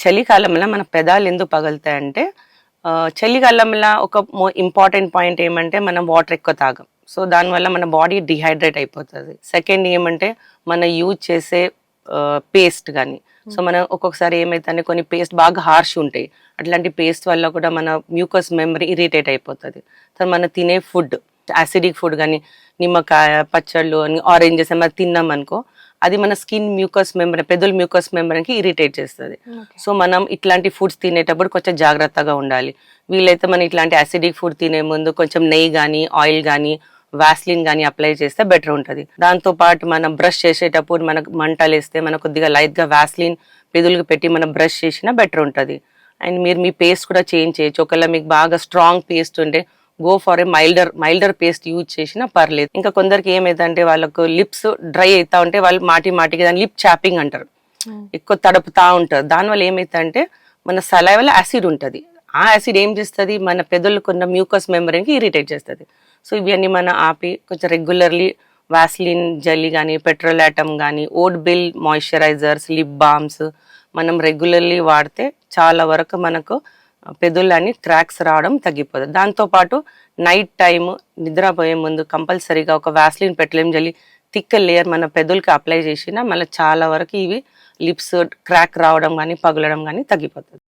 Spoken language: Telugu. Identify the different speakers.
Speaker 1: చలికాలంలో మన పెదాలు ఎందుకు పగులుతాయంటే చలికాలంలో ఒక ఇంపార్టెంట్ పాయింట్ ఏమంటే మనం వాటర్ ఎక్కువ తాగం. సో దానివల్ల మన బాడీ డిహైడ్రేట్ అయిపోతుంది. సెకండ్ ఏమంటే మన యూజ్ చేసే పేస్ట్ కానీ సో మనం ఒక్కొక్కసారి ఏమైతే కొన్ని పేస్ట్ బాగా హార్ష్ ఉంటాయి. అట్లాంటి పేస్ట్ వల్ల కూడా మన మ్యూకస్ మెమరీ ఇరిటేట్ అయిపోతుంది. తర్వాత మనం తినే ఫుడ్ యాసిడిక్ ఫుడ్ కానీ నిమ్మకాయ పచ్చళ్ళు అని ఆరెంజెస్ ఏమైనా తిన్నాం అనుకో అది మన స్కిన్ మ్యూకస్ మెంబ్రెయిన్ పెదవుల మ్యూకస్ మెంబ్రెయిన్కి ఇరిటేట్ చేస్తుంది. సో మనం ఇట్లాంటి ఫుడ్స్ తినేటప్పుడు కొంచెం జాగ్రత్తగా ఉండాలి. వీలైతే మనం ఇట్లాంటి యాసిడిక్ ఫుడ్ తినే ముందు కొంచెం నెయ్యి కానీ ఆయిల్ కానీ వాస్లిన్ కానీ అప్లై చేస్తే బెటర్ ఉంటుంది. దాంతో పాటు మనం బ్రష్ చేసేటప్పుడు మనకు మంటలు వేస్తే మనకు కొద్దిగా లైట్గా వాస్లిన్ పెదవులకు పెట్టి మనం బ్రష్ చేసినా బెటర్ ఉంటుంది. అండ్ మీరు మీ పేస్ట్ కూడా చేంజ్ చేయొచ్చు. ఒకవేళ మీకు బాగా స్ట్రాంగ్ పేస్ట్ ఉంటే go for a milder paste use చేసినా పర్లేదు. ఇంకా కొందరికి ఏమైందంటే వాళ్ళకు లిప్స్ డ్రై అవుతా ఉంటే వాళ్ళు మాటికి దాని లిప్ చాపింగ్ అంటారు, ఎక్కువ తడుపుతా ఉంటారు. దానివల్ల ఏమైతుందంటే మన సలైవలో యాసిడ్ ఉంటుంది. ఆ యాసిడ్ ఏం చేస్తుంది మన పెదవులకు ఉన్న మ్యూకస్ మెంబ్రెయిన్కి ఇరిటేట్ చేస్తుంది. సో ఇవన్నీ మనం ఆపి కొంచెం రెగ్యులర్లీ వాస్లిన్ జెల్లీ కానీ పెట్రోలాటమ్ కానీ ఓట్ బిల్ మాయిశ్చరైజర్స్ లిప్ బామ్స్ మనం రెగ్యులర్లీ వాడితే చాలా వరకు మనకు పెదవులని క్రాక్స్ రావడం తగ్గిపోతుంది. దాంతోపాటు నైట్ టైం నిద్రపోయే ముందు కంపల్సరీగా ఒక వాస్లిన్ పెట్రోలియం జెల్లీ థిక్ లేయర్ మన పెదవులకి అప్లై చేసినా మళ్ళీ చాలా వరకు ఇవి లిప్స్ క్రాక్ రావడం కానీ పగలడం కానీ తగ్గిపోతుంది.